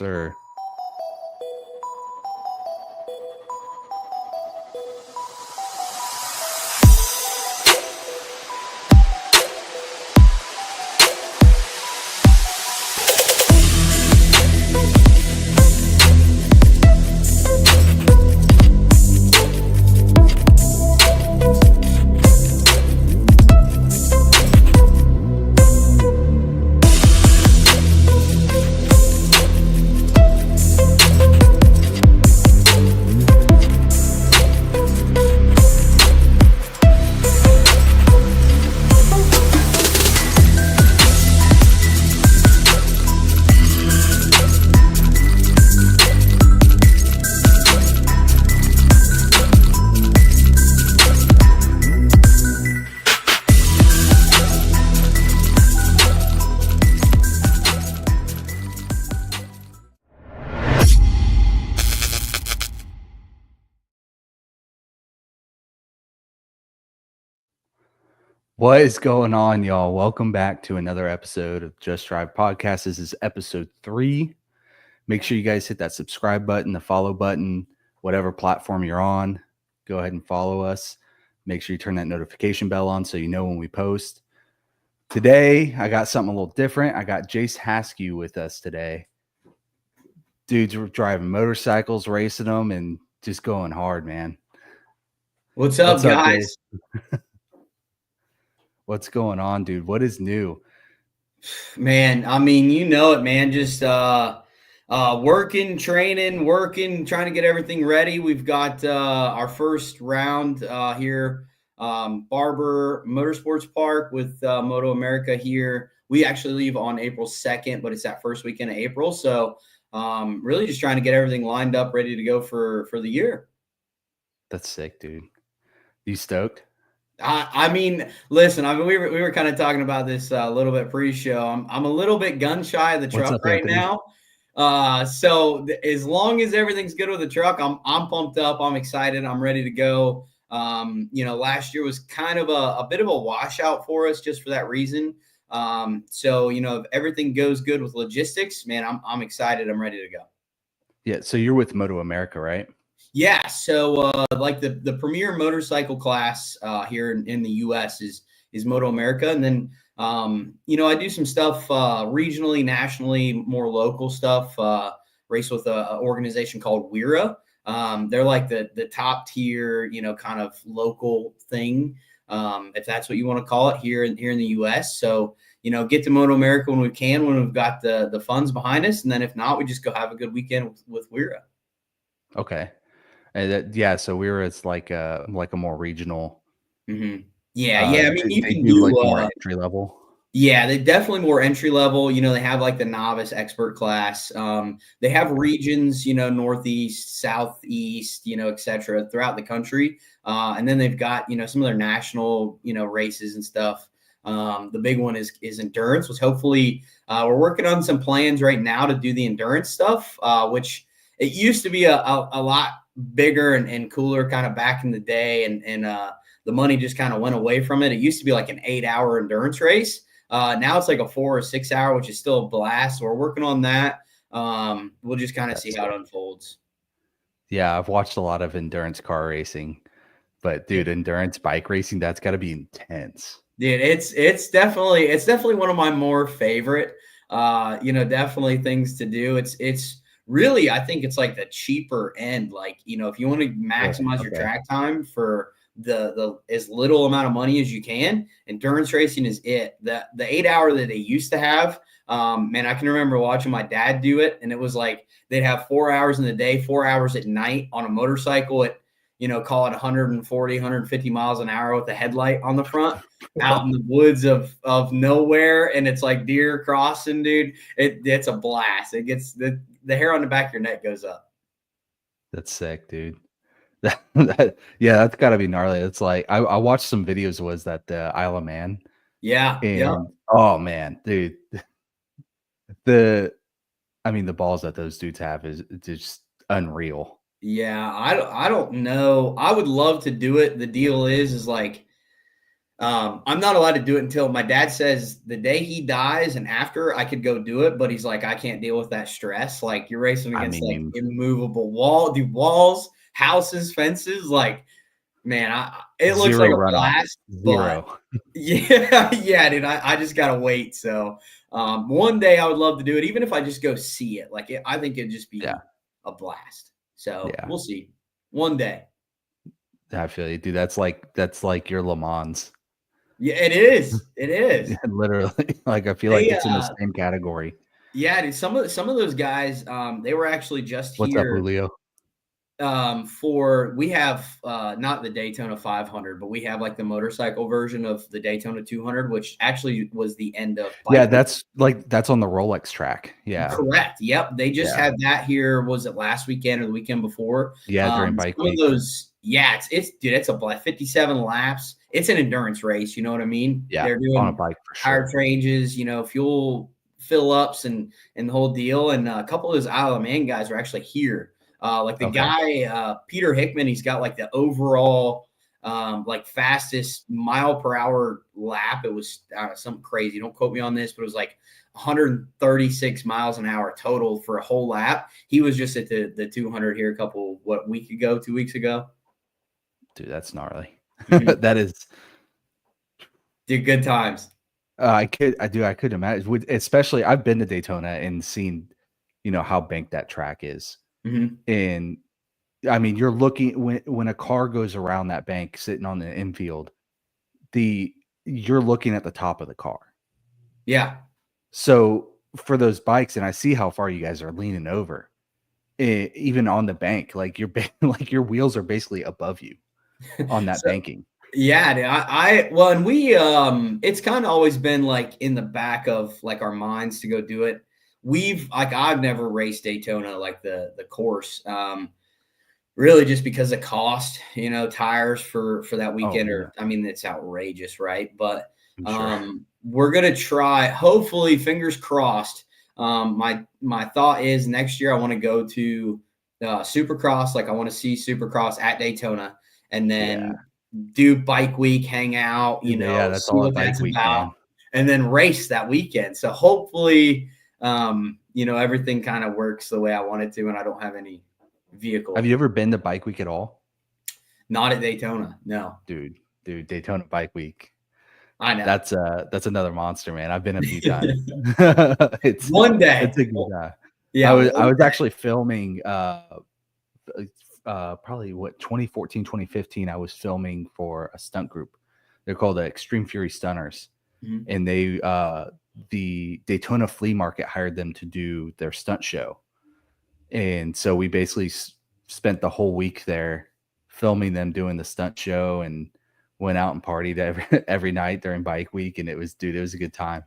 sir. What is going on, y'all? Welcome back to another episode of Just Drive Podcast. This is episode 3. Make sure you guys hit that subscribe button, the follow button, whatever platform you're on. Go ahead and follow us. Make sure you turn that notification bell on so you know when we post. Today, I got something a little different. I got Jace Hasskew with us today. Dudes were driving motorcycles, racing them, and just going hard, man. What's up, guys? What's going on, dude? What is new? Man, I mean, you know it, man. Just working, training, trying to get everything ready. We've got our first round here, Barber Motorsports Park with Moto America here. We actually leave on April 2nd, but it's that first weekend of April. So really just trying to get everything lined up, ready to go for the year. That's sick, dude. You stoked? I mean, listen. I mean, we were kind of talking about this a little bit pre-show. I'm a little bit gun shy of the truck right now. So as long as everything's good with the truck, I'm pumped up. I'm excited. I'm ready to go. Last year was kind of a bit of a washout for us just for that reason. So if everything goes good with logistics, man, I'm excited. I'm ready to go. Yeah. So you're with Moto America, right? Yeah, so like the premier motorcycle class here in the U.S. is Moto America, and then I do some stuff regionally, nationally, more local stuff. Race with an organization called WERA. They're like the top tier, kind of local thing, if that's what you want to call it here in the U.S. So get to Moto America when we can, when we've got the funds behind us, and then if not, we just go have a good weekend with WERA. Okay. So it's like a more regional. Mm-hmm. Yeah. I mean, you can do like more entry level. Yeah, they definitely more entry level. They have like the novice expert class. They have regions, Northeast, Southeast, et cetera, throughout the country. And then they've got, some of their national, races and stuff. The big one is endurance, which hopefully we're working on some plans right now to do the endurance stuff, which it used to be a lot bigger and cooler kind of back in the day. And the money just kind of went away from it. It used to be like an 8-hour endurance race. Now it's like a 4 or 6 hour, which is still a blast. So we're working on that. We'll just kind of see how it unfolds. Yeah, I've watched a lot of endurance car racing, but dude, endurance bike racing, that's got to be intense. Dude, it's definitely one of my more favorite, definitely things to do. It's really, I think it's like the cheaper end. Like, if you want to maximize your track time for the as little amount of money as you can, endurance racing is it. The 8 hour that they used to have, man, I can remember watching my dad do it, and it was like they'd have 4 hours in the day, 4 hours at night on a motorcycle at call it 140 150 miles an hour with a headlight on the front out in the woods of nowhere, and it's like deer crossing, dude. It's a blast. It gets the hair on the back of your neck goes up. That's sick, dude. That's got to be gnarly. It's like I watched some videos. Was that the Isle of Man? Yeah. Oh man, dude. The balls that those dudes have is just unreal. Yeah, I don't know. I would love to do it. The deal is like I'm not allowed to do it until my dad says the day he dies, and after I could go do it. But he's like, I can't deal with that stress. Like you're racing I against like mean, immovable walls, houses, fences. Like, man, it looks like zero a runoff. blast, but Zero. yeah, dude, I just gotta wait. So one day I would love to do it, even if I just go see it. Like I think it'd just Yeah. be a blast. So Yeah. we'll see. One day. I feel you, dude. That's like your Le Mans. Yeah, it is. It is. Yeah, literally. Like I feel like They it's in the same category. Yeah, dude, some of those guys, they were actually just What's up, here Julio? for we have not the Daytona 500, but we have like the motorcycle version of the Daytona 200, which actually was the end of Yeah, bike week. that's on the Rolex track. Yeah. Correct. Yep. They just Yeah. had that here. Was it last weekend or the weekend before? Yeah, during bike Some of week. those, yeah, it's a 57 laps. It's an endurance race. You know what I mean? Yeah, They're on a doing bike for tire sure. changes, fuel fill ups and the whole deal. And a couple of those Isle of Man guys are actually here. Like the Okay. guy, Peter Hickman, he's got like the overall like fastest mile per hour lap. It was something crazy. Don't quote me on this, but it was like 136 miles an hour total for a whole lap. He was just at the 200 here a week ago, 2 weeks ago. Dude, that's gnarly. Mm-hmm. That is. Dude, good times. I could imagine. Especially, I've been to Daytona and seen, how banked that track is. Mm-hmm. And I mean, you're looking when a car goes around that bank sitting on the infield, you're looking at the top of the car. Yeah. So for those bikes, and I see how far you guys are leaning over, even on the bank, like like your wheels are basically above you on that So, banking. yeah, dude, well, and we it's kind of always been like in the back of like our minds to go do it. I've never raced Daytona like the course. Really just because of cost, tires for that Oh weekend yeah, I mean, it's outrageous, right? But I'm sure. we're gonna try, hopefully, fingers crossed. My thought is next year I want to go to Supercross. Like I want to see Supercross at Daytona, and Yeah, then do bike week, hang out, yeah, that's see all what at bike that's week, about, man. and then race that weekend. So hopefully, everything kind of works the way I want it to, and I don't have any Have vehicle. you ever been to bike week at all? Not at Daytona. No, Dude, Daytona bike week. I know. That's another monster, man. I've been a few times. it's One day. it's a good time. Yeah, I one was day. actually filming probably 2014, 2015. I was filming for a stunt group. They're called the Extreme Fury Stunners. Mhm. And they the Daytona Flea Market hired them to do their stunt show. And so we basically spent the whole week there filming them doing the stunt show and went out and partied every night during bike week. And it was a good time.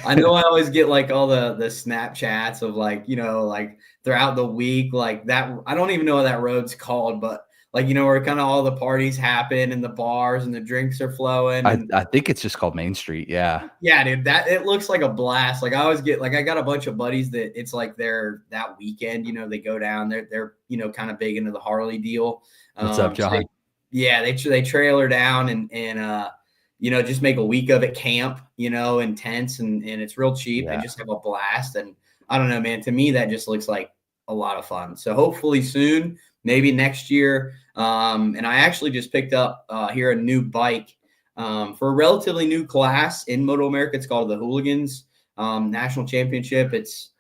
I know I always get like all the Snapchats of like, like throughout the week, like that. I don't even know what that road's called, but like, where kind of all the parties happen and the bars and the drinks are flowing. And I think it's just called Main Street. Yeah. yeah, dude, it looks like a blast. Like I always get like I got a bunch of buddies that it's like they're that weekend, they go down, they're kind of big into the Harley deal. What's up, So John? they trailer down and just make a week of it camp, in tents and it's real cheap. They Yeah. just have a blast. And I don't know, man, to me, that just looks like a lot of fun. So hopefully soon, maybe next year. And I actually just picked up here a new bike for a relatively new class in Moto America. It's called the Hooligans National Championship. It's,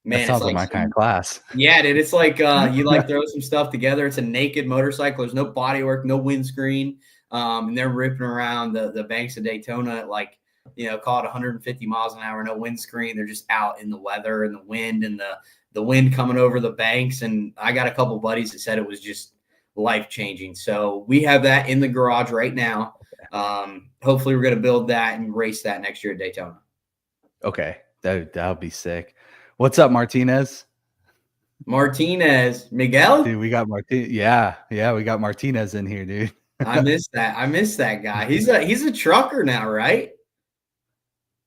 That man, it's sounds like like my kind of class. yeah, dude. It's like you like throw some stuff together. It's a naked motorcycle. There's no bodywork, no windscreen. And they're ripping around the banks of Daytona at like, call it 150 miles an hour, no windscreen. They're just out in the weather and the wind and the wind coming over the banks. And I got a couple buddies that said it was just life changing. So we have that in the garage right now. Hopefully we're going to build that and race that next year at Daytona. Okay. That would be sick. What's up, Martinez? Martinez, Miguel. Dude, we got Martinez. Yeah, we got Martinez in here, dude. I miss that. I miss that guy. He's a trucker now, right?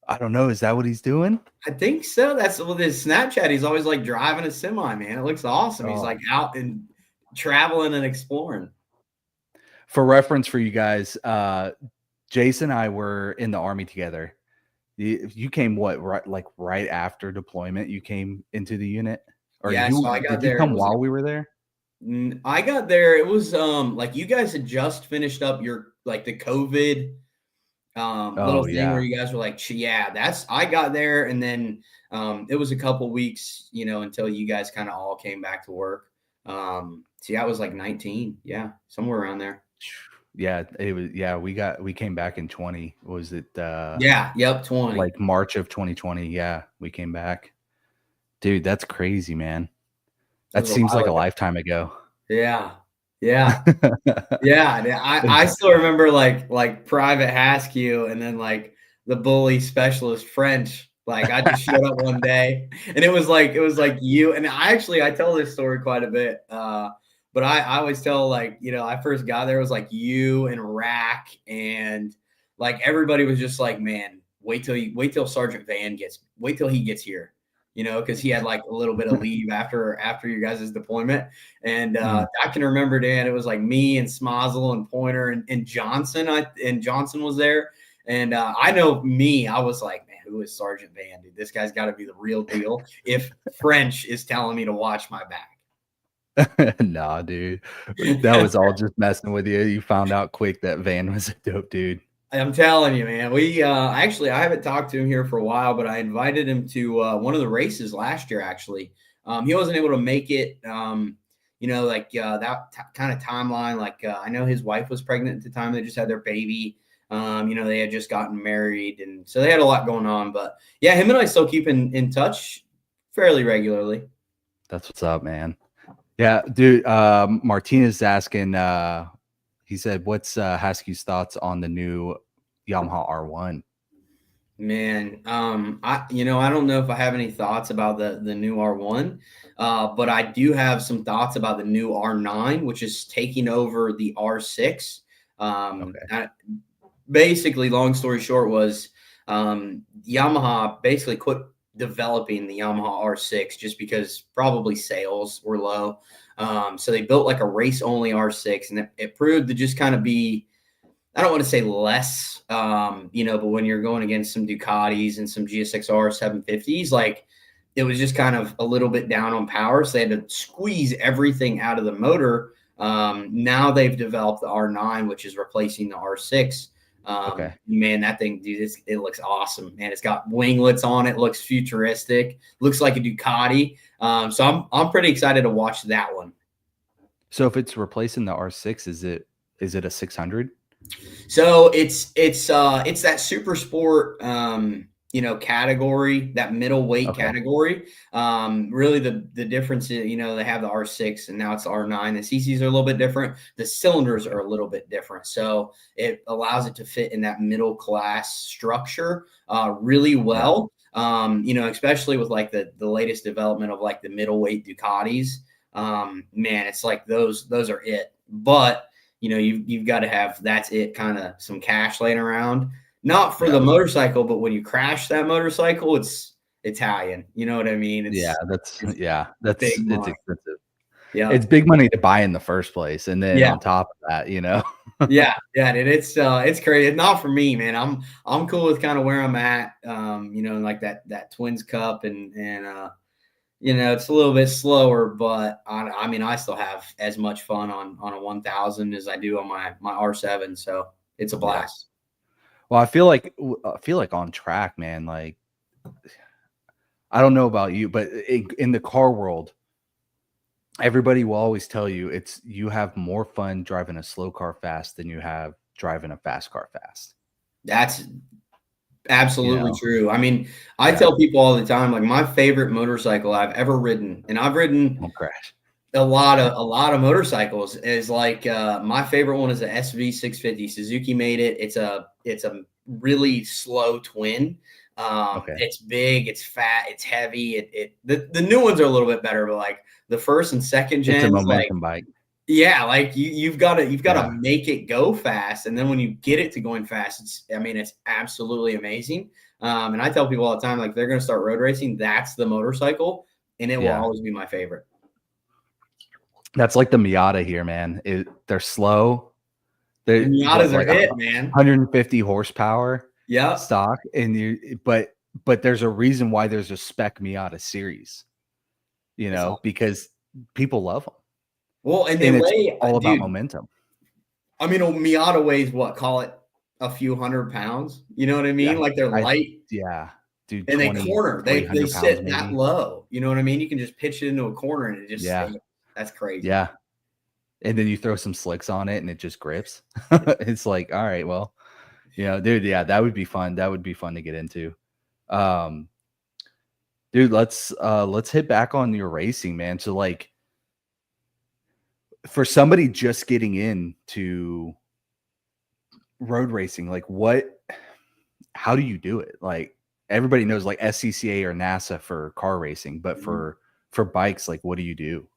I don't know. Is that what he's doing? I think so. That's with his Snapchat. He's always like driving a semi, man. It looks awesome. He's like out and traveling and exploring. For reference for you guys, Jace and I were in the Army together. You came what, right after deployment? You came into the unit, or Yeah, so I got did you there. It come was while we were there? I got there. It was like you guys had just finished up your like the COVID little Oh thing where yeah. you guys were like, yeah, that's I got there, and then it was a couple weeks, until you guys kind of all came back to work. So yeah, I was like 19, yeah, somewhere around there. Yeah, it was. Yeah, we came back in 20. Was it Yeah, yep, 20. like March of 2020? Yeah, we came back. Dude, that's crazy, man. That That was a seems while like a ago. lifetime ago. Yeah, yeah. Yeah, I still remember like Private Hasskew and then like the bully specialist French. Like I just showed up one day and it was like you and I tell this story quite a bit. But I always tell like, I first got there, it was like you and Rack and like everybody was just like, man, wait till Sergeant wait till he gets here. Because he had like a little bit of leave after your guys' deployment. And I can remember, Dan, it was like me and Smozzle and Pointer and Johnson. And Johnson was there. And I know me, I was like, man, who is Sergeant Van? Dude, this guy's got to be the real deal. If French is telling me to watch my back. Nah, dude. That was all just messing with you. You found out quick that Van was a dope dude. I'm telling you, man. We actually I haven't talked to him here for a while, but I invited him to one of the races last year. Actually, he wasn't able to make it. That kind of timeline. Like I know his wife was pregnant at the time; they just had their baby. They had just gotten married, and so they had a lot going on. But yeah, him and I still keep in touch fairly regularly. That's what's up, man. Yeah, dude. Martinez is asking. He said, "What's Haskew's thoughts on the new Yamaha R1?" Man, I don't know if I have any thoughts about the new R1, but I do have some thoughts about the new R9, which is taking over the R6. Basically, long story short, was Yamaha basically quit developing the Yamaha R6 just because probably sales were low. So they built like a race only R6, and it proved to just kind of be, I don't want to say less, but when you're going against some Ducatis and some GSXR 750s, like it was just kind of a little bit down on power. So they had to squeeze everything out of the motor. Now they've developed the R9, which is replacing the R6. Man, that thing, dude, it looks awesome, man. It's got winglets on it, looks futuristic, looks like a Ducati. So I'm pretty excited to watch that one. So if it's replacing the R6, is it a 600? So it's that super sport category, that middleweight category. Really the difference is, they have the R6 and now it's the R9. The CCs are a little bit different. The cylinders are a little bit different. So it allows it to fit in that middle class structure really well. Yeah. Especially with like the latest development of like the middleweight Ducatis. Man, it's like those are it. But you've got to have, that's it, kind of some cash laying around, not for the motorcycle, but when you crash that motorcycle, it's Italian. You know what I mean? It's big money. Expensive. Yeah. It's big money to buy in the first place. And then on top of that, Yeah. Dude, it's crazy. It's not for me, man. I'm cool with kind of where I'm at, like that Twins Cup and it's a little bit slower, but I still have as much fun on a 1000 as I do on my R7. So it's a blast. Well, I feel like on track, man, like, I don't know about you, but in the car world, everybody will always tell you you have more fun driving a slow car fast than you have driving a fast car fast. That's absolutely true. I mean, I tell people all the time, like my favorite motorcycle I've ever ridden, and I've ridden a lot of motorcycles, is like my favorite one is a SV 650. Suzuki made it. It's a really slow twin. It's big, it's fat, it's heavy. The new ones are a little bit better, but like the first and second gens, it's a momentum bike. Yeah, like you've got to make it go fast, and then when you get it to going fast, it's absolutely amazing. And I tell people all the time, like, they're going to start road racing, that's the motorcycle, and it will always be my favorite. That's like the Miata here, man. They're slow, The Miatas are it, man. 150 horsepower Yeah. stock, and but there's a reason why there's a spec Miata series, because people love them. Well, and they weigh all about momentum. I mean, a Miata weighs what? Call it a few hundred pounds. You know what I mean? Yeah, like they're light. Yeah, dude. And they corner. They sit maybe that low. You know what I mean? You can just pitch it into a corner and it just stays. That's crazy. Yeah. And then you throw some slicks on it and it just grips. It's like, all right, well, dude, yeah, that would be fun. That would be fun to get into. Dude, let's hit back on your racing, man. So like, for somebody just getting into road racing, like how do you do it? Like, everybody knows like SCCA or NASA for car racing, but for bikes, like, what do you do?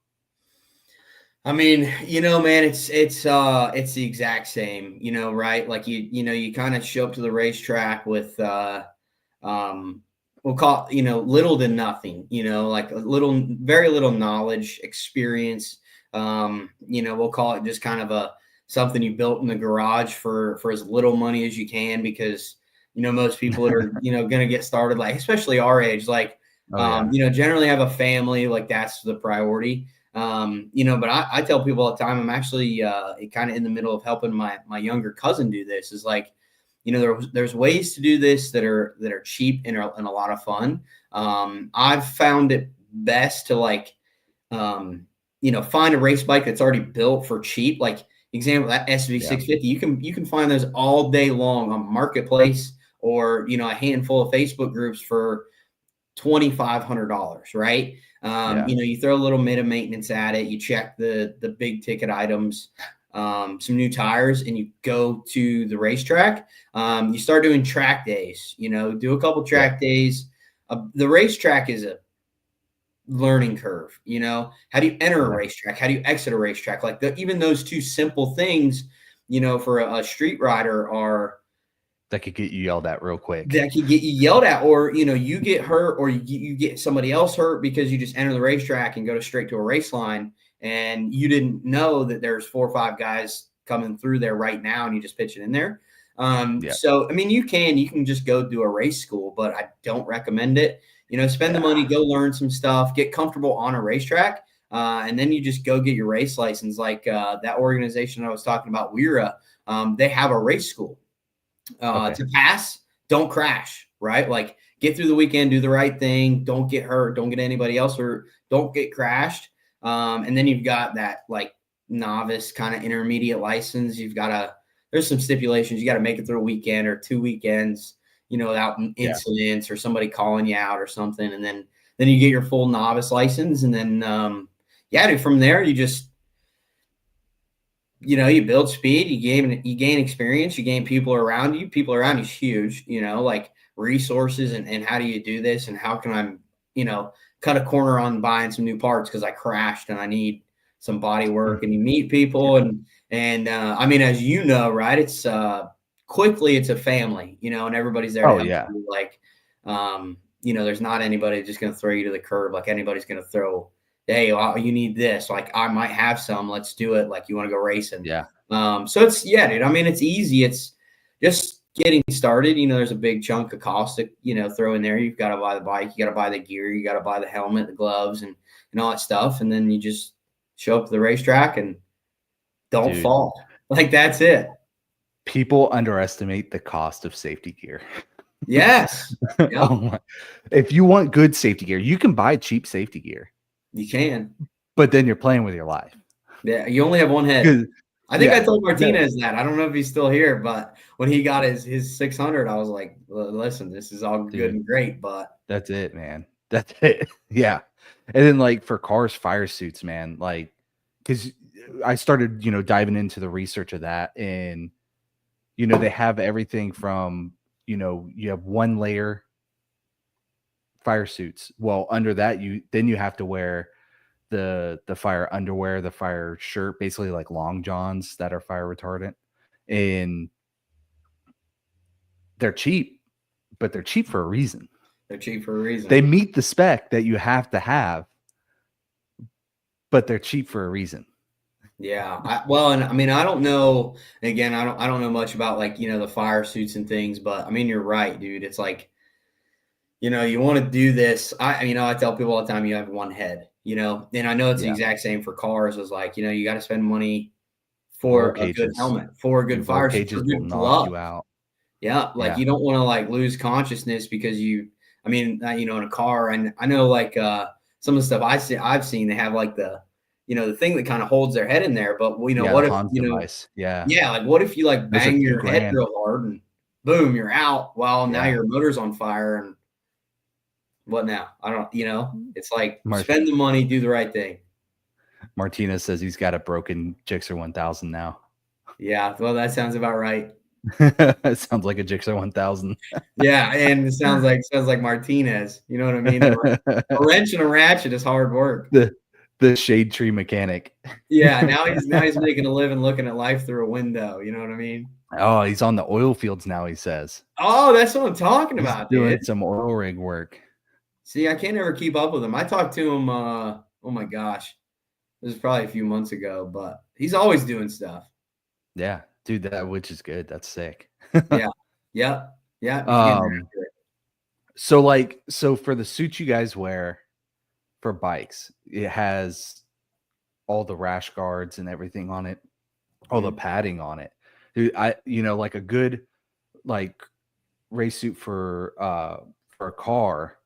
I mean, man, it's the exact same, right? Like you kind of show up to the racetrack with we'll call little to nothing, like very little knowledge, experience. We'll call it just kind of something you built in the garage for as little money as you can, because most people that are going to get started, like especially our age, like generally have a family, like that's the priority. But I tell people all the time, I'm actually kind of in the middle of helping my younger cousin do this. Is like, there's ways to do this that are cheap and a lot of fun. I've found it best to find a race bike that's already built for cheap. Like example, that SV650, you can find those all day long on Marketplace or a handful of Facebook groups for $2,500, right? You throw a little bit of maintenance at it, you check the big ticket items, some new tires, and you go to the racetrack. You start doing track days, do a couple track days. The racetrack is a learning curve. How do you enter a racetrack? How do you exit a racetrack? Like even those two simple things, for a street rider are that could get you yelled at real quick. That could get you yelled at, or you get hurt, or you get somebody else hurt because you just enter the racetrack and go straight to a race line, and you didn't know that there's 4 or 5 guys coming through there right now, and you just pitch it in there. So I mean, you can just go do a race school, but I don't recommend it. Spend the money, go learn some stuff, get comfortable on a racetrack, and then you just go get your race license. Like that organization I was talking about, WERA, they have a race school. To pass, don't crash, right? Like get through the weekend, do the right thing, don't get hurt, don't get anybody else hurt, don't get crashed. And then you've got that like novice kind of intermediate license. There's some stipulations. You got to make it through a weekend or 2 weekends, without incidents or somebody calling you out or something. And then you get your full novice license. And then, dude, from there, you just, you build speed, you gain experience, you gain people around you. People around you is huge, like resources and how do you do this, and how can I, cut a corner on buying some new parts because I crashed and I need some body work. And you meet people and I mean, as you know, right, it's quickly it's a family, and everybody's there to help you. Like, there's not anybody just going to throw you to the curb. Like anybody's going to throw, hey, well, you need this. Like I might have some, let's do it. Like you want to go racing. Yeah. So it's, dude, I mean, it's easy. It's just getting started. There's a big chunk of cost to, throw in there. You've got to buy the bike, you got to buy the gear, you got to buy the helmet, the gloves and all that stuff. And then you just show up to the racetrack and don't fall. Like that's it. People underestimate the cost of safety gear. Yes. Yep. If you want good safety gear, you can buy cheap safety gear. You can, but then you're playing with your life. Yeah, you only have one head. I think I told Martinez that. I don't know if he's still here, but when he got his 600, I was like, listen, this is all good and great, but that's it, man. That's it. Yeah. And then like for cars, fire suits, man, like, because I started, diving into the research of that, and, they have everything from, you have 1 layer fire suits. Well, under that, you have to wear the fire underwear, the fire shirt, basically like long johns that are fire retardant, and they're cheap, but they're cheap for a reason. They're cheap for a reason. They meet the spec that you have to have, but they're cheap for a reason. Yeah. Well, and I mean, I don't know. Again, I don't know much about like the fire suits and things, but I mean, you're right, dude. It's like you want to do this. I tell people all the time, you have one head. And I know it's the Yeah. exact same for cars. Is like you got to spend money Roll for a good cages. helmet, for a good Dude, roll fire suit, for cages will good knock gloves. you out. Yeah, like Yeah. you don't want to like lose consciousness because in a car, and I know like some of the stuff I've seen, they have like the thing that kind of holds their head in there. But Yeah, the what if Hans device. Yeah. yeah, like what if you like Those are bang your head 2 grand. real hard and boom, you're out. Well, now Yeah. your motor's on fire, and what now? I don't. It's like Mar spend the money, do the right thing. Martinez says he's got a broken Gixxer 1000 now. Yeah, well, that sounds about right. It sounds like a Gixxer 1000. Yeah, and it sounds like Martinez. You know what I mean? A wrench and a ratchet is hard work. The shade tree mechanic. Yeah, now he's making a living looking at life through a window. You know what I mean? Oh, he's on the oil fields now, he says. Oh, that's what I'm talking He's about, doing dude. some oil rig work. See, I can't ever keep up with him. I talked to him. Oh my gosh, this was probably a few months ago, but he's always doing stuff. Yeah, dude, which is good. That's sick. Yeah, yeah. He's getting after it. So for the suits you guys wear for bikes, it has all the rash guards and everything on it, all the padding on it. Dude, like a good like race suit for a car,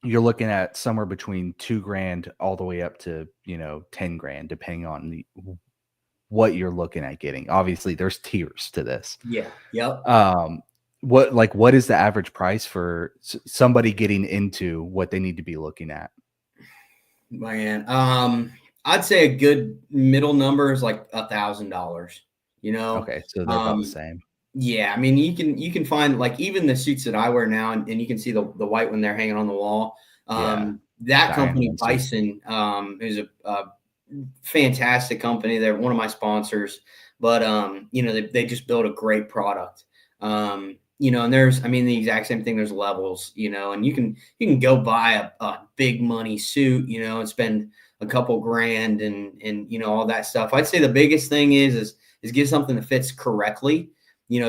you're looking at somewhere between 2 grand all the way up to 10 grand, depending on what you're looking at getting. Obviously, there's tiers to this. Yeah. Yep. What is the average price for somebody getting into what they need to be looking at? Man, I'd say a good middle number is like $1,000. Okay, so they're about the same. Yeah, I mean, you can find like even the suits that I wear now, and you can see the white one there hanging on the wall. Yeah, That the company, Iron Man suit. Bison, is a fantastic company. They're one of my sponsors, but they just build a great product. And the exact same thing. There's levels, and you can go buy a big money suit, and spend a couple grand and all that stuff. I'd say the biggest thing is get something that fits correctly.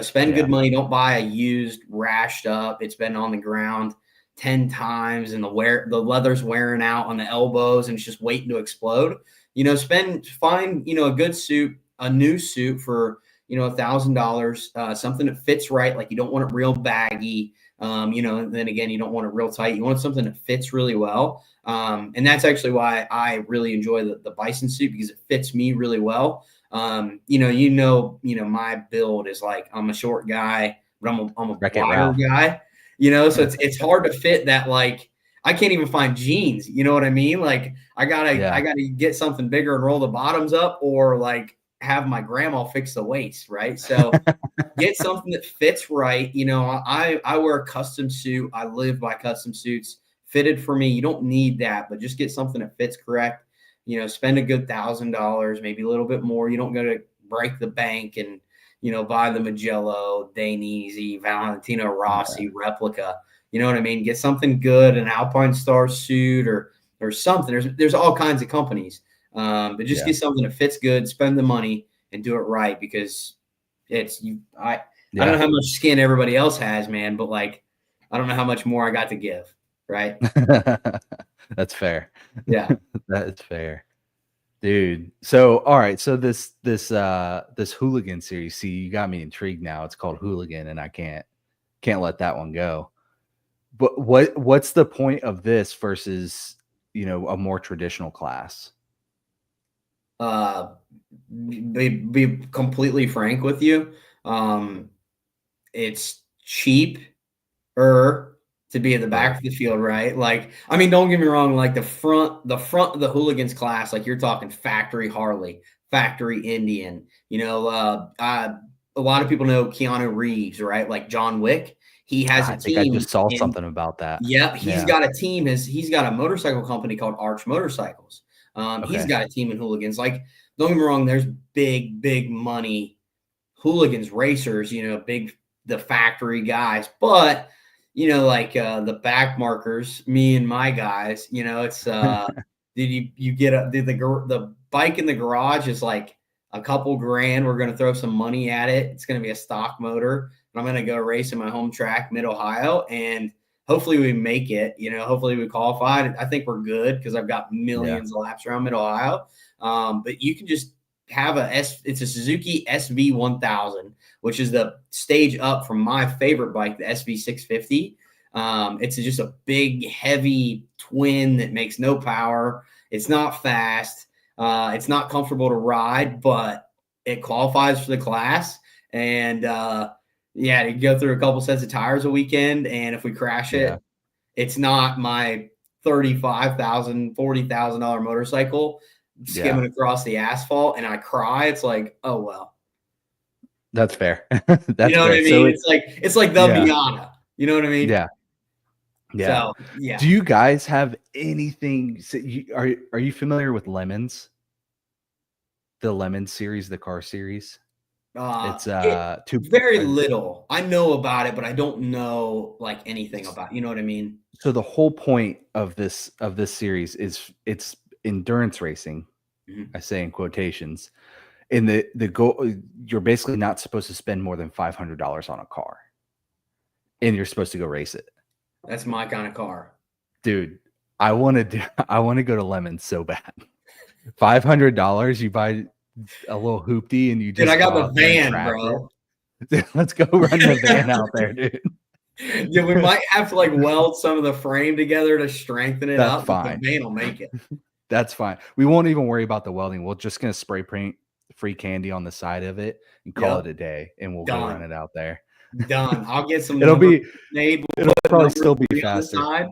Spend good money. Don't buy a used, rashed up. It's been on the ground 10 times and the leather's wearing out on the elbows and it's just waiting to explode. Find a good suit, a new suit for $1,000, something that fits right. Like you don't want it real baggy. And then again, you don't want it real tight. You want something that fits really well. And that's actually why I really enjoy the Bison suit, because it fits me really well. My build is like, I'm a short guy, but I'm a wider guy, so it's hard to fit that. Like, I can't even find jeans. You know what I mean? Like I gotta get something bigger and roll the bottoms up, or like have my grandma fix the waist. Right. So get something that fits right. I wear a custom suit. I live by custom suits fitted for me. You don't need that, but just get something that fits correct. Spend a good $1,000, maybe a little bit more. You don't go to break the bank and, buy the Mugello, Dainese, Valentino Rossi replica. You know what I mean? Get something good, an Alpine Star suit or something. There's all kinds of companies. But just get something that fits good, spend the money and do it right, because I don't know how much skin everybody else has, man, but like, I don't know how much more I got to give. Right. That's fair. Yeah. That's fair. Dude. So, all right. So this Hooligan series, see, you got me intrigued now. It's called Hooligan and I can't let that one go. But what's the point of this versus, a more traditional class? Be completely frank with you. It's cheaper to be at the back of the field, right? Like, I mean, don't get me wrong. Like the front of the Hooligans class, like you're talking factory Harley, factory Indian. A lot of people know Keanu Reeves, right? Like John Wick. He has a team. I think I just saw something about that. Yep, he's got a team. He's got a motorcycle company called Arch Motorcycles. He's got a team in Hooligans. Like, don't get me wrong. There's big money Hooligans racers. The factory guys, but the back markers, me and my guys, it's did the bike in the garage is like a couple grand. We're going to throw some money at it. It's going to be a stock motor. And I'm going to go race in my home track, Mid-Ohio, and hopefully we make it. Hopefully we qualified. I think we're good because I've got millions of laps around Mid-Ohio. But you can just have it's a Suzuki SV1000, which is the stage up from my favorite bike, the SV650. It's just a big, heavy twin that makes no power. It's not fast. It's not comfortable to ride, but it qualifies for the class. And you go through a couple sets of tires a weekend. And if we crash it, it's not my $35,000, $40,000 motorcycle skimming across the asphalt and I cry. It's like, oh, well. That's fair. That's you know fair. What I mean? So it's like the Miata. You know what I mean? Yeah. Yeah. So, yeah. Do you guys have anything? Are you familiar with Lemons? The Lemon series, the car series? It's very little. I know about it, but I don't know like anything about it. You know what I mean? So the whole point of this series is it's endurance racing. Mm-hmm. I say in quotations. And the goal, you're basically not supposed to spend more than $500 on a car. And you're supposed to go race it. That's my kind of car. Dude, I want to go to Lemons so bad. $500, you buy a little hoopty and you just. Dude, I got the van, bro. Dude, let's go run the van out there, dude. Yeah, we might have to like weld some of the frame together to strengthen it up. Fine. But the van will make it. That's fine. We won't even worry about the welding. We're just gonna spray paint free candy on the side of it and call it a day, and we'll go run it out there. Done. I'll get some. It'll probably still be faster.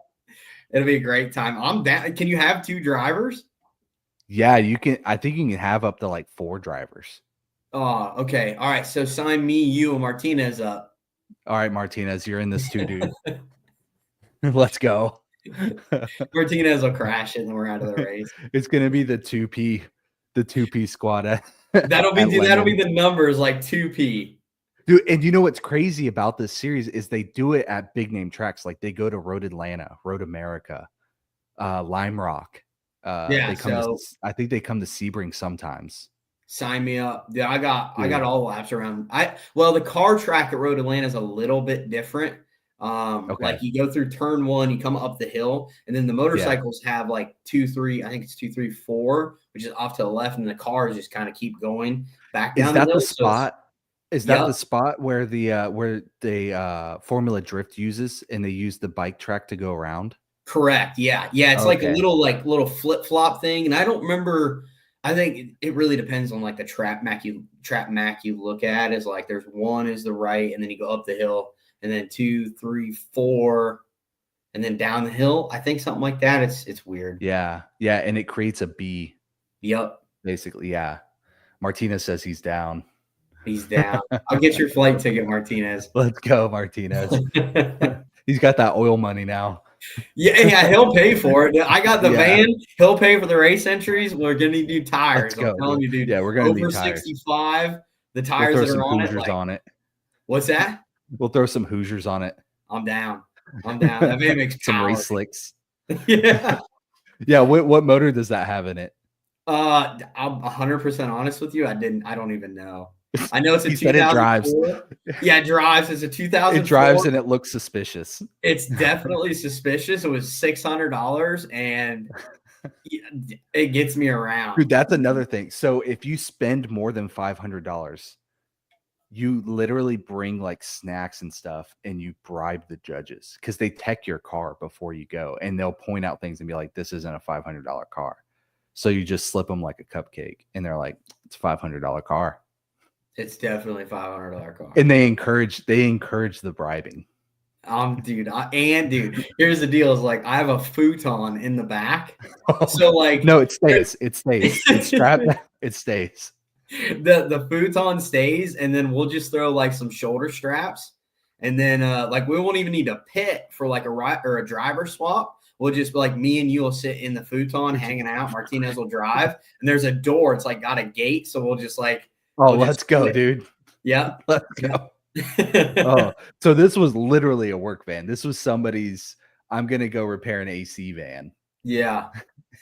It'll be a great time. I'm down. Can you have 2 drivers? Yeah, you can. I think you can have up to like 4 drivers. Oh, okay. All right. So sign me, you, and Martinez up. All right, Martinez, you're in this too, dude. Let's go. Martinez will crash it, and we're out of the race. It's gonna be the 2P squad. That'll be the numbers like 2P. Dude, and you know what's crazy about this series is they do it at big name tracks. Like they go to Road Atlanta, Road America, Lime Rock. I think they come to Sebring sometimes. Sign me up. Yeah, I got all the laps around. The car track at Road Atlanta is a little bit different. Like you go through turn 1, you come up the hill, and then the motorcycles have like 2, 3, I think it's 2, 3, 4, which is off to the left, and the cars just kind of keep going back down. Is that the spot? Is that the spot where the Formula Drift uses, and they use the bike track to go around? Correct. Yeah. Yeah. It's like a little flip flop thing. And I don't remember. I think it really depends on like the trap Mac you look at is like there's 1 is the right, and then you go up the hill, and then 2, 3, 4, and then down the hill. I think something like that. It's weird. Yeah. Yeah. And it creates a B. Yep. Basically. Yeah. Martinez says he's down. He's down. I'll get your flight ticket, Martinez. Let's go, Martinez. He's got that oil money now. Yeah, he'll pay for it. I got the van. He'll pay for the race entries. We're gonna need new tires. I'm telling you, dude. Yeah, we're gonna over need tires. 65. The tires that are on Hoosiers on it. What's that? We'll throw some Hoosiers on it. I'm down. That van makes some race slicks. Yeah. Yeah. What motor does that have in it? I'm 100% honest with you. I don't even know. I know it's a 2004. It drives. Yeah, it drives. It's a 2004. It drives and it looks suspicious. It's definitely suspicious. It was $600 and it gets me around. Dude, that's another thing. So if you spend more than $500, you literally bring like snacks and stuff and you bribe the judges because they tech your car before you go and they'll point out things and be like, this isn't a $500 car. So you just slip them like a cupcake and they're like, it's a $500 car. It's definitely a $500 car. And they encourage the bribing. Dude, here's the deal: is like I have a futon in the back, so like no, it stays. It's strapped. It stays. The futon stays, and then we'll just throw like some shoulder straps, and then like we won't even need a pit for like a driver swap. We'll just like me and you will sit in the futon hanging out. Martinez will drive, and there's a door. It's like got a gate, so we'll just like. Let's go, dude. Yeah. Let's go. So this was literally a work van. This was somebody's, I'm going to go repair an AC van. Yeah.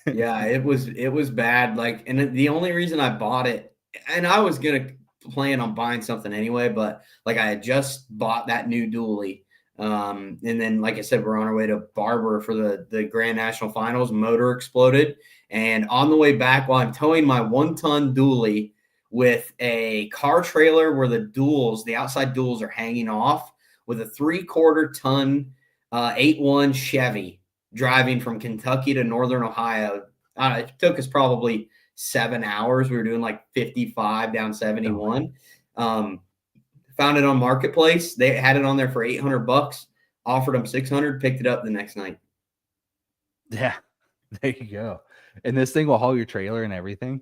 Yeah, it was bad. Like, and the only reason I bought it, and I was gonna plan on buying something anyway, but like I had just bought that new dually. And then, like I said, we're on our way to Barber for the Grand National Finals. Motor exploded, and on the way back, while I'm towing my 1-ton dually with a car trailer where the outside duals are hanging off, with a 3/4 ton 8.1 Chevy driving from Kentucky to Northern Ohio. It took us probably 7 hours. We were doing like 55 down 71. Found it on Marketplace. They had it on there for $800. Offered them 600. Picked it up the next night. Yeah, there you go. And this thing will haul your trailer and everything.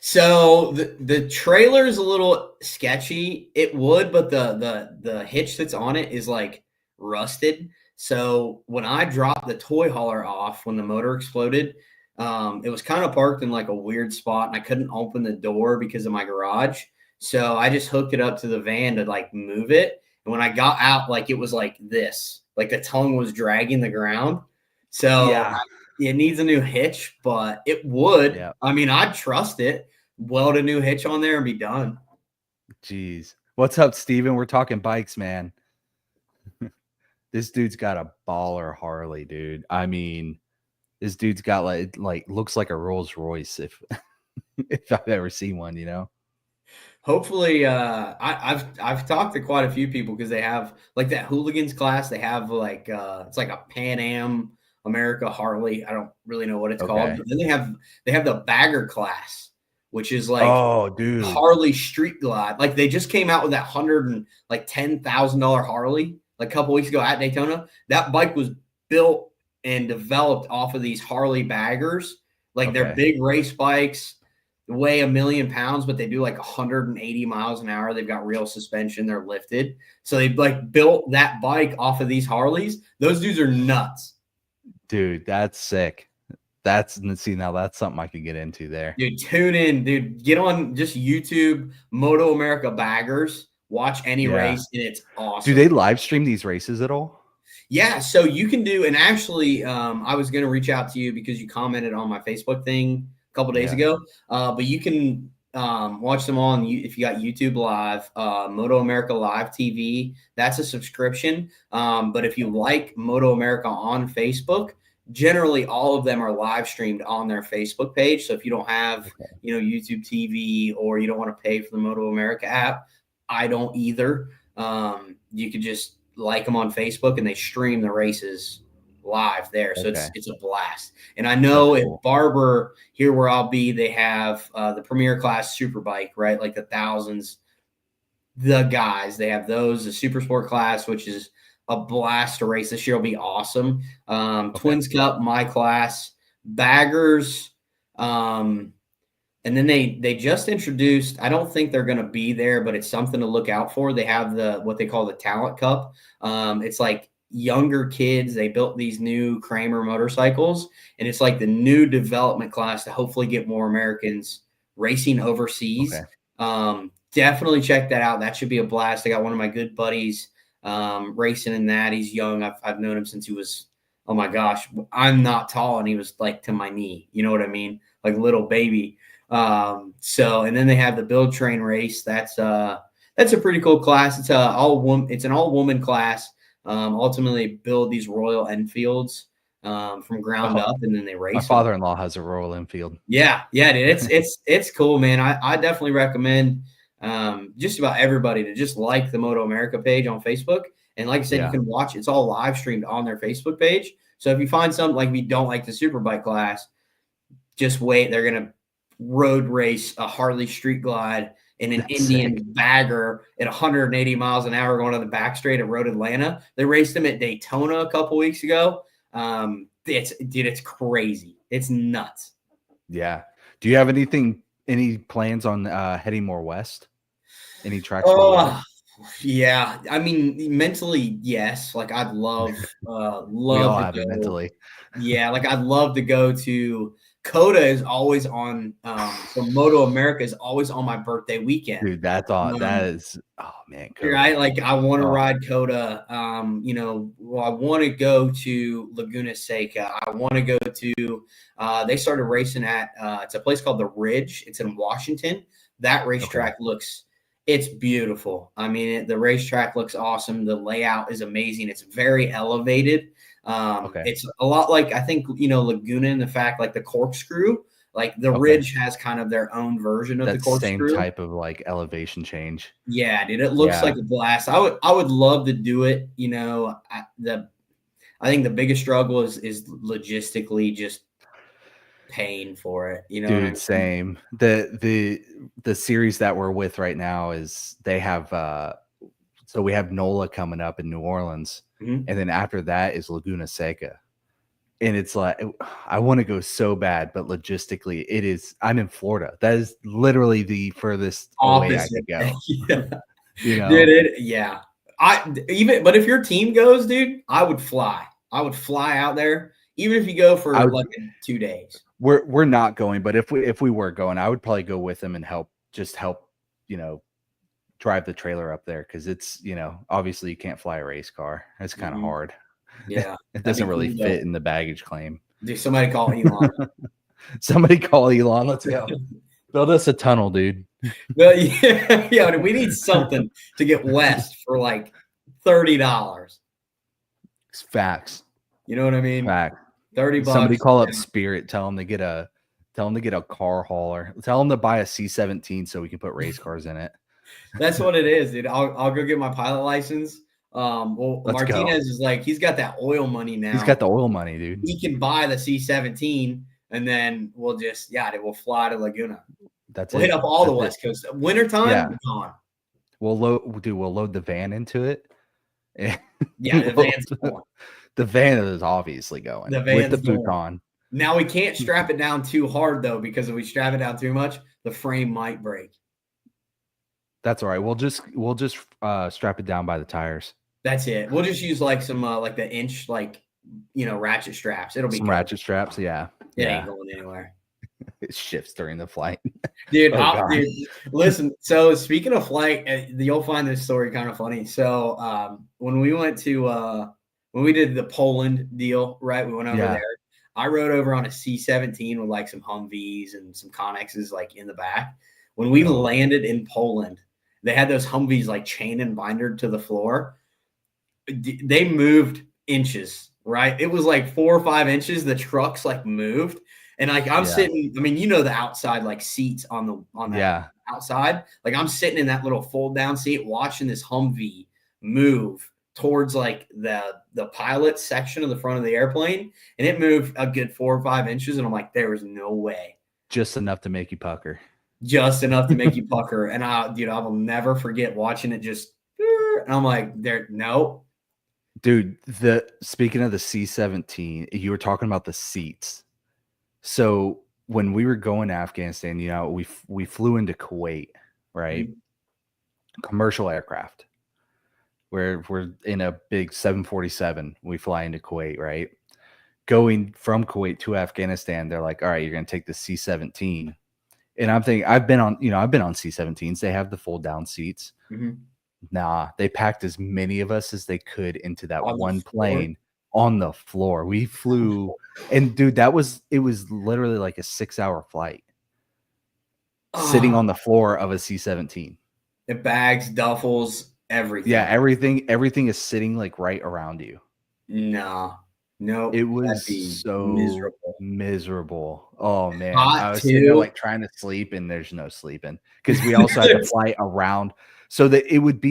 So the trailer is a little sketchy. It would, but the hitch that's on it is like rusted. So when I dropped the toy hauler off when the motor exploded, it was kind of parked in like a weird spot, and I couldn't open the door because of my garage. So I just hooked it up to the van to like move it. And when I got out, like it was like this, like the tongue was dragging the ground. So Yeah. it needs a new hitch, but it would. Yeah. I mean, I'd trust it. Weld a new hitch on there and be done. Jeez. What's up, Steven? We're talking bikes, man. This dude's got a baller Harley, dude. I mean, this dude's got like looks like a Rolls Royce if if I've ever seen one, you know. Hopefully, I've talked to quite a few people because they have like that hooligans class. They have like it's like a Pan Am America Harley. I don't really know what it's called. But then they have the bagger class, which is like oh, dude, Harley Street Glide. Like they just came out with that $110,000 Harley like a couple weeks ago at Daytona. That bike was built and developed off of these Harley baggers. Like they're big race bikes, weigh 1,000,000 pounds, but they do like 180 miles an hour. They've got real suspension. They're lifted. So they like built that bike off of these Harleys. Those dudes are nuts. Dude, that's sick. Now that's something I could get into there. Dude, tune in, dude. Get on just YouTube, Moto America Baggers. Watch any race, and it's awesome. Do they live stream these races at all? Yeah, so you can do, and actually, I was going to reach out to you because you commented on my Facebook thing a couple days ago. But you can watch them on if you got YouTube Live, Moto America Live TV. That's a subscription. But if you like Moto America on Facebook, generally all of them are live streamed on their Facebook page. So if you don't have, YouTube TV, or you don't want to pay for the Moto America app, I don't either. You could just like them on Facebook, and they stream the races live there. So it's a blast. And I know at Barber here where I'll be, they have the Premier Class Superbike, right? Like the thousands, the guys, they have those, the Super Sport class, which is a blast to race. This year will be awesome. Twins Cup, my class, baggers. And then they just introduced, I don't think they're going to be there, but it's something to look out for. They have what they call the Talent Cup. It's like younger kids. They built these new Kramer motorcycles, and it's like the new development class to hopefully get more Americans racing overseas. Definitely check that out. That should be a blast. I got one of my good buddies racing in that. He's young. I've known him since he was, oh my gosh, I'm not tall, and he was like to my knee. You know what I mean? Like little baby. And then they have the build train race. That's a pretty cool class. It's an all woman class. Ultimately build these Royal Enfields from ground up, and then they race. My father-in-law has a Royal Enfield. Yeah, dude, it's cool, man. I definitely recommend just about everybody to just like the Moto America page on Facebook. And like I said, you can watch. It's all live streamed on their Facebook page. So if you find something like if you don't like the Superbike class, just wait. They're gonna road race a Harley Street Glide in an Indian bagger at 180 miles an hour going on the back straight at Road Atlanta. They raced them at Daytona a couple weeks ago. It's crazy. It's nuts. Yeah. Do you have any plans on heading more west? Any tracks? Yeah. I mean, mentally, yes. Like I'd love we all have it mentally. Yeah, like I'd love to go to Coda is always on. So Moto America is always on my birthday weekend. Dude, that's all. That is. Oh man, Coda. Right? Like I want to ride Coda. Well, I want to go to Laguna Seca. I want to go to. They started racing at. It's a place called the Ridge. It's in Washington. That racetrack it's beautiful. I mean, the racetrack looks awesome. The layout is amazing. It's very elevated. It's a lot like, I think, Laguna, in the fact, like the corkscrew, like the Ridge has kind of their own version of the corkscrew. Same type of like elevation change. Yeah, dude, it looks like a blast. I would love to do it. I think the biggest struggle is logistically just paying for it. Dude, I mean? Same. The series that we're with right now is they have so we have NOLA coming up in New Orleans, and then after that is Laguna Seca. And it's like, I want to go so bad, but logistically I'm in Florida. That is literally the furthest away I could go. Dude, but if your team goes, dude, I would fly out there, even if you go for 2 days. We're not going, but if we were going, I would probably go with them and help, drive the trailer up there, because it's, obviously you can't fly a race car. It's kind of hard. Yeah, it doesn't really fit in the baggage claim. Dude, somebody call Elon. Somebody call Elon. Let's go. Build us a tunnel, dude. Well, yeah, we need something to get west for like $30. It's facts. You know what I mean? Fact. $30. Somebody call up Spirit. Tell them to get a car hauler. Tell them to buy a C-17 so we can put race cars in it. That's what it is, dude. I'll go get my pilot license. Martinez is like, he's got that oil money now. He's got the oil money, dude. He can buy the C-17, and then we'll fly to Laguna. We'll hit up all the West Coast. Wintertime, gone. We'll load the van into it. Yeah, the van's going. The van is obviously going. The van's with the futon. Now we can't strap it down too hard though, because if we strap it down too much, the frame might break. That's all right. We'll just strap it down by the tires. That's it. We'll just use like some like the inch ratchet straps. It'll be some ratchet straps. Yeah, it ain't going anywhere. It shifts during the flight, dude. Dude, listen. So speaking of flight, you'll find this story kind of funny. So when we went to when we did the Poland deal, right? We went over there. I rode over on a C-17 with like some Humvees and some Connexes like in the back. When we landed in Poland, they had those Humvees like chain and bindered to the floor. They moved inches, right? It was like 4 or 5 inches. The trucks like moved, and like I'm sitting. I mean, the outside like seats on the outside. Like I'm sitting in that little fold down seat, watching this Humvee move towards like the pilot section of the front of the airplane, and it moved a good 4 or 5 inches, and I'm like, there was no way. Just enough to make you pucker. Just enough to make you pucker. And I will never forget watching it just, and I'm like, no. Dude, speaking of the C-17, you were talking about the seats. So when we were going to Afghanistan, we flew into Kuwait, right? Mm-hmm. Commercial aircraft. We're in a big 747. We fly into Kuwait, right? Going from Kuwait to Afghanistan, they're like, all right, you're going to take the C-17. And I'm thinking, I've been on C-17s. They have the fold down seats. Mm-hmm. Nah, they packed as many of us as they could into that one plane on the floor. We flew, and dude, it was literally like a 6-hour flight, sitting on the floor of a C-17. The bags, duffels, everything. Yeah, everything is sitting like right around you. No, it was so miserable. Oh man, I was sitting there like trying to sleep, and there's no sleeping because we also had to fly around. So that it would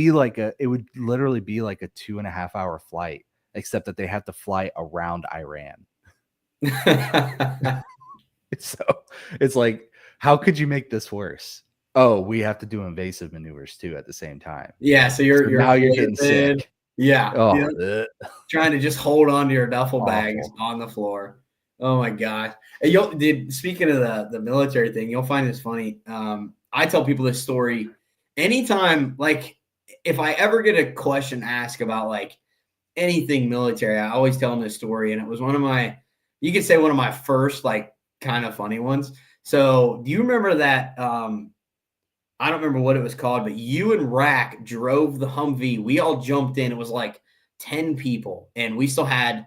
literally be like a 2.5 hour flight, except that they have to fly around Iran. So it's like, how could you make this worse? Oh, we have to do invasive maneuvers too at the same time. Yeah, so you're getting sick. Yeah. Trying to just hold on to your duffel bags on the floor. Oh my God. Speaking of the military thing, you'll find this funny. I tell people this story anytime, like if I ever get a question asked about like anything military, I always tell them this story. And it was one of my first like kind of funny ones. So do you remember that? I don't remember what it was called, but you and Rack drove the Humvee. We all jumped in. It was like 10 people, and we still had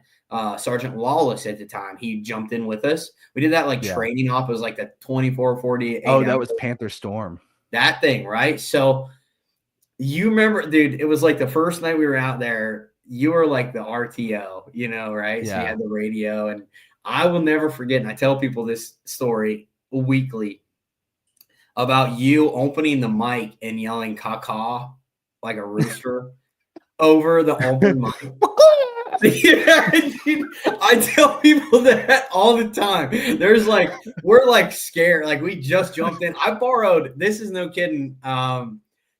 Sergeant Lawless at the time. He jumped in with us. We did that like training op. It was like a 24, 48. Oh, that was Panther Storm. That thing, right? So you remember, dude, it was like the first night we were out there. You were like the RTO, you know, right? Yeah. So you had the radio, and I will never forget, and I tell people this story weekly about you opening the mic and yelling "caw" like a rooster over the open mic. Yeah, dude, I tell people that all the time. There's like, we're like scared. Like we just jumped in. I borrowed, this is no kidding.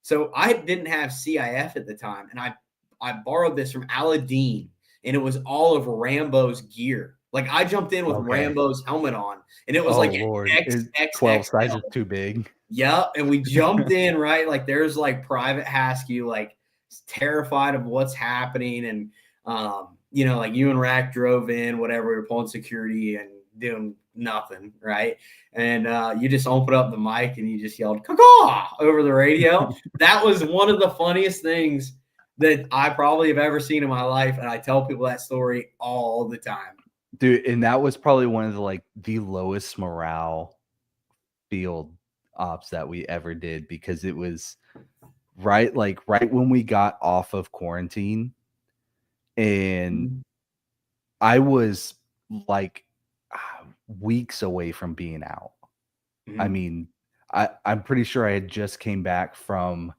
So I didn't have CIF at the time, and I borrowed this from Aladdin, and it was all of Rambo's gear. Like I jumped in with Rambo's helmet on, and it was like Lord. an 12 sizes too big. Yep. And we jumped in, right? Like there's like Private Hasskew, like terrified of what's happening. And you know, like you and Rack drove in, whatever, we were pulling security and doing nothing, right? And you just opened up the mic and you just yelled "caw" over the radio. That was one of the funniest things that I probably have ever seen in my life. And I tell people that story all the time. Dude, and that was probably one of the like the lowest morale field ops that we ever did, because it was right when we got off of quarantine, and I was like weeks away from being out. I mean, I'm pretty sure I had just came back from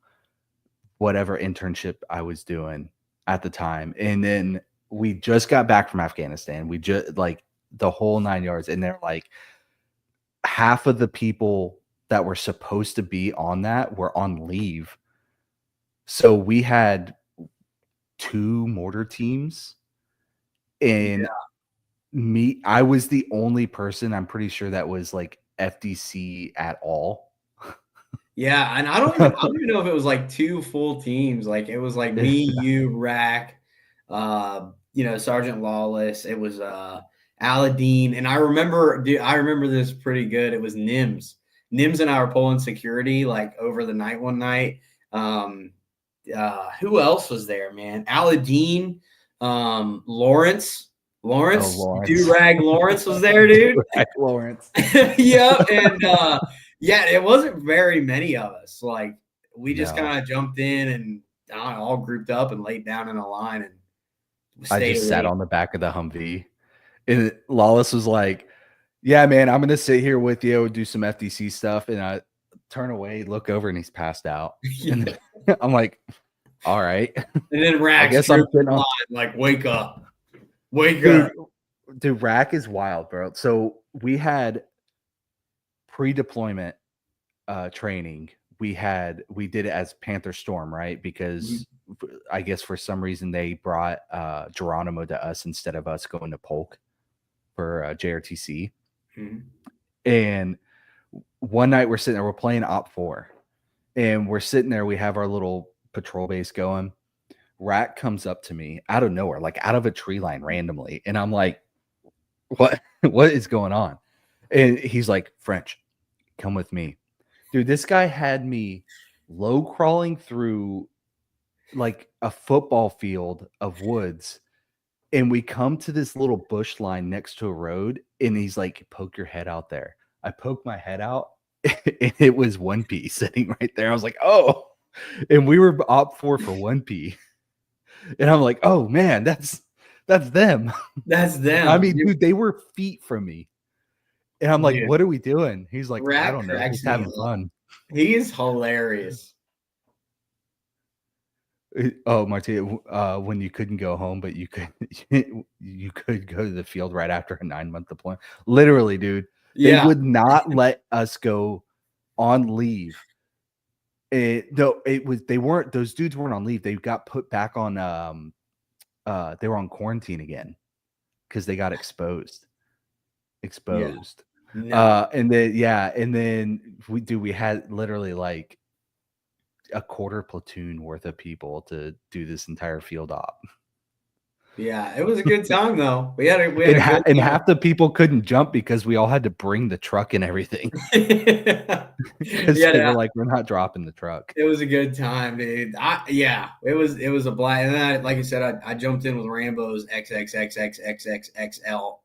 whatever internship I was doing at the time, and then we just got back from Afghanistan. We just like the whole 9 yards, and they're like half of the people that were supposed to be on that were on leave. So we had 2 mortar teams, and I was the only person, I'm pretty sure, that was like FDC at all. Yeah, and I don't even know if it was like 2 full teams. Like it was like me, you, Rack, you know, Sergeant Lawless. It was Aladdin, and I remember this pretty good. It was Nims. Nims and I were pulling security like over the night one night. Who else was there, man? Aladdin, Lawrence, Do-Rag Lawrence was there, dude. Lawrence. Yeah, and yeah, it wasn't very many of us. Like we just kind of jumped in and all grouped up and laid down in a line, and I just sat on the back of the Humvee, and Lawless was like, "Yeah, man, I'm gonna sit here with you, do some FDC stuff," and I turn away, look over, and he's passed out. And I'm like, "All right." And then Rack, I guess I'm sitting on like, "Wake up, wake up." Dude, Rack is wild, bro. So we had pre-deployment training. We did it as Panther Storm, right? Because I guess for some reason they brought Geronimo to us instead of us going to Polk for JRTC. And one night we're sitting there, we're playing Op 4, and we're sitting there, we have our little patrol base going. Rack comes up to me out of nowhere, like out of a tree line randomly, and I'm like, what is going on? And he's like, "French, come with me." Dude, this guy had me low crawling through like a football field of woods, and we come to this little bush line next to a road, and he's like, "Poke your head out there." I poked my head out, and it was 1P sitting right there. I was like, "Oh," and we were Op 4 for 1P, and I'm like, "Oh man, that's them." That's them. I mean, dude, they were feet from me. And I'm like, "Dude, what are we doing?" He's like, Rack, "I don't know. He's having fun." He is hilarious. Oh, Martina, when you couldn't go home, but you could go to the field right after a 9-month deployment. Literally, dude. They would not let us go on leave. Those dudes weren't on leave. They got put back on they were on quarantine again because they got exposed. No. And then we had literally like a quarter platoon worth of people to do this entire field op. Yeah, it was a good time though. We had a And, good and time. half the people couldn't jump because we all had to bring the truck and everything because they were like, we're not dropping the truck. It was a good time, dude. It was a blast. And then, like I said, I jumped in with Rambo's XXXXXXXL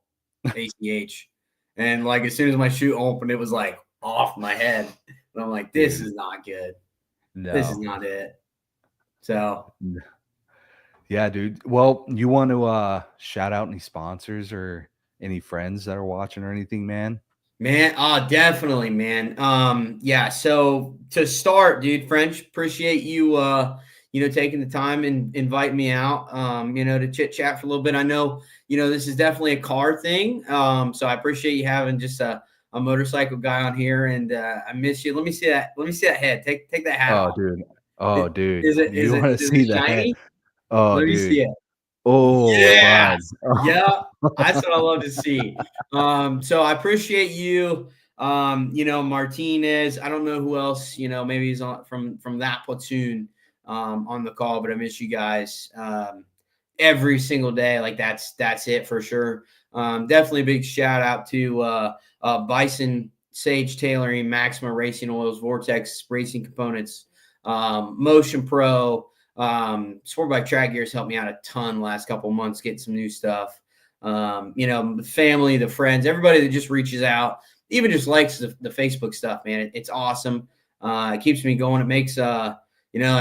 ACH, and like as soon as my chute opened, it was like off my head, and I'm like, this Dude, is not good. This is no. not it. So Yeah, dude. Well, you want to shout out any sponsors or any friends that are watching or anything, man? man, definitely, man. Yeah. So to start, dude, French, appreciate you, taking the time and inviting me out, to chit chat for a little bit. I know, this is definitely a car thing. So I appreciate you having just a motorcycle guy on here, and I miss you. Let me see that. Let me see that head. Take that hat Oh, off. dude. Oh, dude. Is it You want to is see it the head? shiny? Oh, Let me see dude. it. Oh, bud. Yes. Yeah. That's what I love to see. So I appreciate you. Martinez. I don't know who else, maybe he's on from that platoon on the call, but I miss you guys every single day. Like that's it for sure. Definitely a big shout out to Bison Sage Tailoring, Maxima Racing Oils, Vortex Racing Components, Motion Pro. Sport Bike Track Gears helped me out a ton last couple months getting some new stuff. The family, the friends, everybody that just reaches out, even just likes the Facebook stuff, man. It's awesome. It keeps me going. It makes like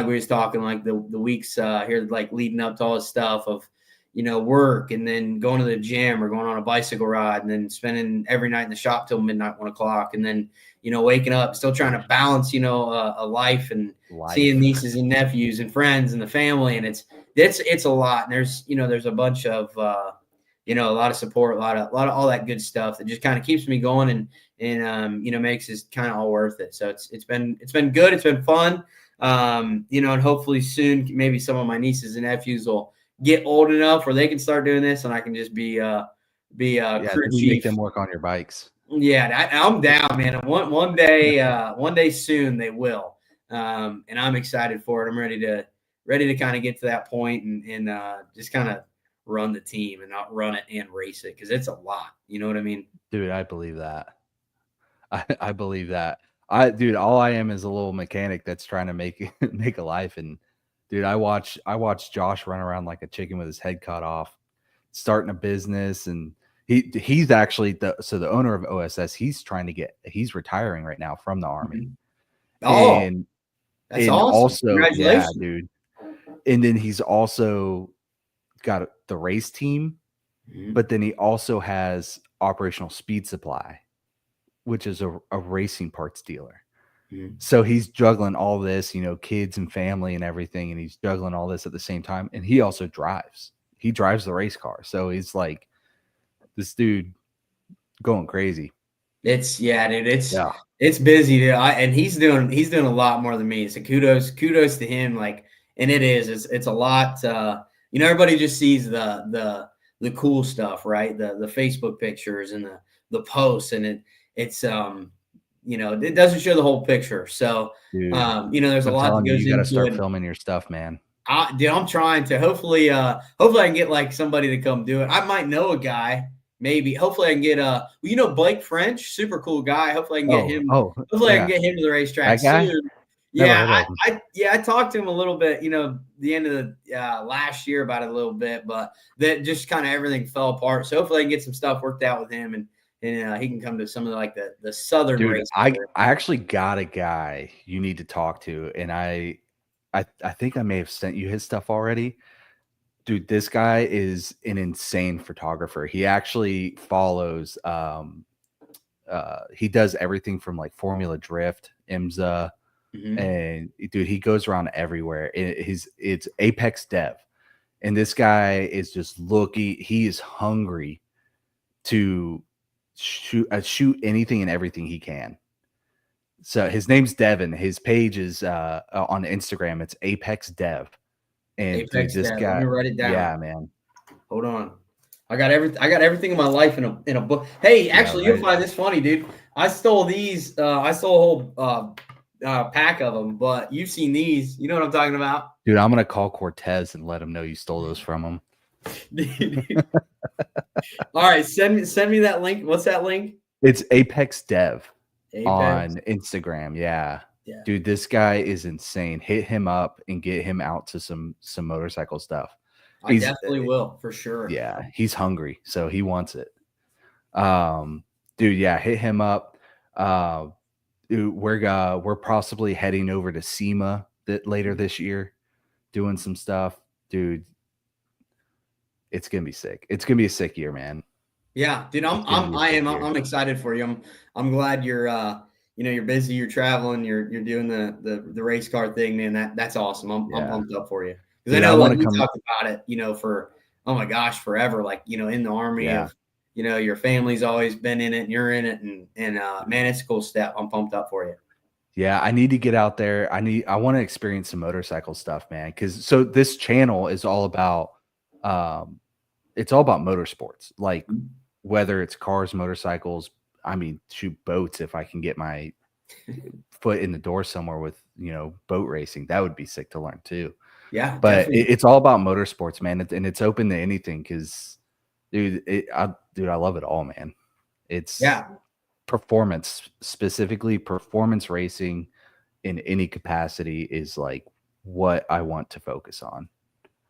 we was talking, like the weeks here, like leading up to all this stuff of work and then going to the gym or going on a bicycle ride and then spending every night in the shop till midnight, 1 o'clock, and then waking up, still trying to balance a life and seeing nieces and nephews and friends and the family, and it's a lot. And there's a bunch of a lot of support, a lot of all that good stuff that just kind of keeps me going and makes it kind of all worth it. So it's been good. It's been fun. And hopefully soon maybe some of my nieces and nephews will get old enough where they can start doing this and I can just be crew chief. Make them work on your bikes. Yeah, I'm down, man. One day soon they will, and I'm excited for it. I'm ready to kind of get to that point and just kind of run the team and not run it and race it because it's a lot. You know what I mean? Dude, I believe that. I believe that. Dude, all I am is a little mechanic that's trying to make make a life. And dude, I watch Josh run around like a chicken with his head cut off, starting a business, and he's actually the owner of OSS. He's retiring right now from the Army. Oh, And that's awesome! also, yeah, Congratulations, dude. And then he's also got the race team, but then he also has Operational Speed Supply, which is a racing parts dealer. So he's juggling all this, kids and family and everything, and he's juggling all this at the same time. And he also drives. He drives the race car. So he's like this dude going crazy. It's dude. It's busy, dude. And he's doing a lot more than me. So kudos to him. Like, and it's a lot. Everybody just sees the cool stuff, right? The Facebook pictures and the posts, and it's it doesn't show the whole picture. So Dude, there's a lot that goes you got to into start it. filming your stuff, man. Dude, I'm trying to. Hopefully I can get like somebody to come do it. I might know a guy. Maybe. Hopefully I can get Blake French, super cool guy. Hopefully I can get him. Hopefully I can get him to the racetrack soon. Yeah, I talked to him a little bit, the end of the last year about it a little bit, but that just kind of everything fell apart. So hopefully I can get some stuff worked out with him and he can come to some of like the southern race. I actually got a guy you need to talk to, and I think I may have sent you his stuff already. Dude, this guy is an insane photographer. He actually follows he does everything from like Formula Drift, IMSA, and dude, he goes around everywhere. It's Apex Dev. And this guy is just he is hungry to shoot anything and everything he can. So his name's Devin. His page is on Instagram. It's Apex Dev. And Apex dude, this Dev. guy, Let me write it down. Yeah, man. Hold on. I got everything in my life in a book. Hey, actually, you'll find this funny, dude. I stole these. I stole a whole pack of them, but you've seen these. You know what I'm talking about? Dude, I'm gonna call Cortez and let him know you stole those from him. All right, send me that link. What's that link? It's Apex Dev Apex. on Instagram. Yeah. Yeah. Dude, this guy is insane. Hit him up and get him out to some motorcycle stuff. I He's definitely will for sure. yeah, he's hungry, so he wants it. Dude, yeah, hit him up. Dude, we're possibly heading over to SEMA later this year, doing some stuff. Dude, it's gonna be sick. It's gonna be a sick year, man. Yeah, dude, I'm excited for you. I'm glad you're you're busy, you're traveling, you're doing the race car thing, man. That's awesome. I'm pumped up for you. Because I know like we talked about it, for oh my gosh, forever. Like, in the army of your family's always been in it and you're in it and man, it's a cool step. I'm pumped up for you. Yeah, I need to get out there. I want to experience some motorcycle stuff, man. Cause so this channel is all about it's all about motorsports. Like whether it's cars, motorcycles, I mean, shoot, boats if I can get my foot in the door somewhere with, boat racing. That would be sick to learn too. Yeah, but it's all about motorsports, man. And it's open to anything because, dude, I love it all, man. It's performance, specifically performance racing in any capacity is like what I want to focus on.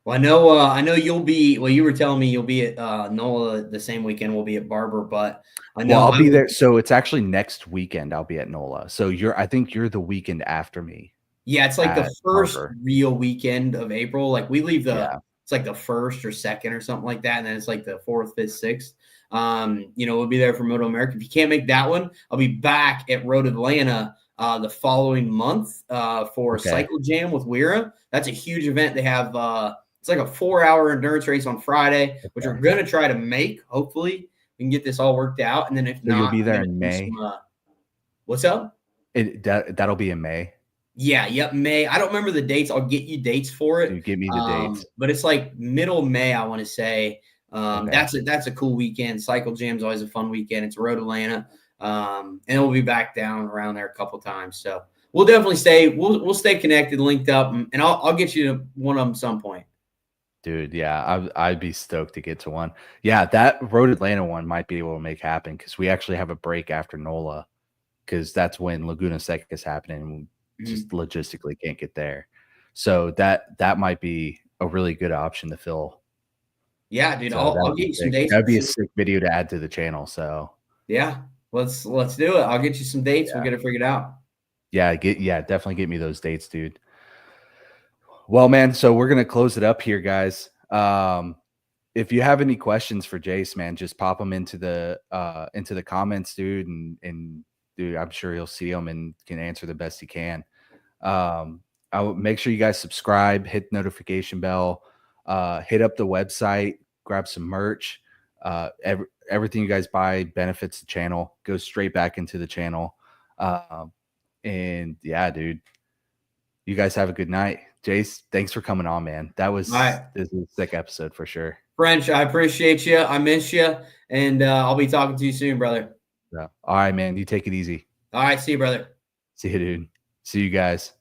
Well, I know you'll be. Well, you were telling me you'll be at NOLA the same weekend. We'll be at Barber, but I know I'll be there. So it's actually next weekend. I'll be at NOLA. So I think you're the weekend after me. Yeah, it's like the first real weekend of April. Like we leave it's like the 1st or 2nd or something like that, and then it's like the 4th, 5th, 6th. We'll be there for Moto America. If you can't make that one, I'll be back at Road Atlanta the following month for Cycle Jam with Wira. That's a huge event. They have it's like a 4-hour endurance race on Friday, which we're going to try to make. Hopefully, we can get this all worked out. And then if not, you'll be there in May. What's up? That'll be in May. Yeah, yep, May. I don't remember the dates. I'll get you dates for it. Dude, give me the dates. But it's like middle May, I want to say. That's a cool weekend. Cycle Jam's always a fun weekend. It's Road Atlanta. And we'll be back down around there a couple times. So we'll definitely we'll stay connected, linked up, and I'll get you to one of them some point. Dude, yeah, I'd be stoked to get to one. Yeah, that Road Atlanta one might be able to make happen because we actually have a break after NOLA because that's when Laguna Seca is happening and we just logistically can't get there. So that might be a really good option to fill. Yeah, dude, I'll get you some dates. That'd be a sick video to add to the channel. So yeah, let's do it. I'll get you some dates. We'll get it figured out. Yeah, definitely get me those dates, dude. Well, man, so we're gonna close it up here, guys. If you have any questions for Jace, man, just pop them into the comments, dude, and dude, I'm sure he'll see them and can answer the best he can. I will make sure you guys subscribe, hit the notification bell, hit up the website, grab some merch. Everything you guys buy benefits the channel, goes straight back into the channel. And yeah, dude, you guys have a good night. Jace, thanks for coming on, man. This is a sick episode for sure. French, I appreciate you. I miss you. And I'll be talking to you soon, brother. Yeah. All right, man. You take it easy. All right. See you, brother. See you, dude. See you guys.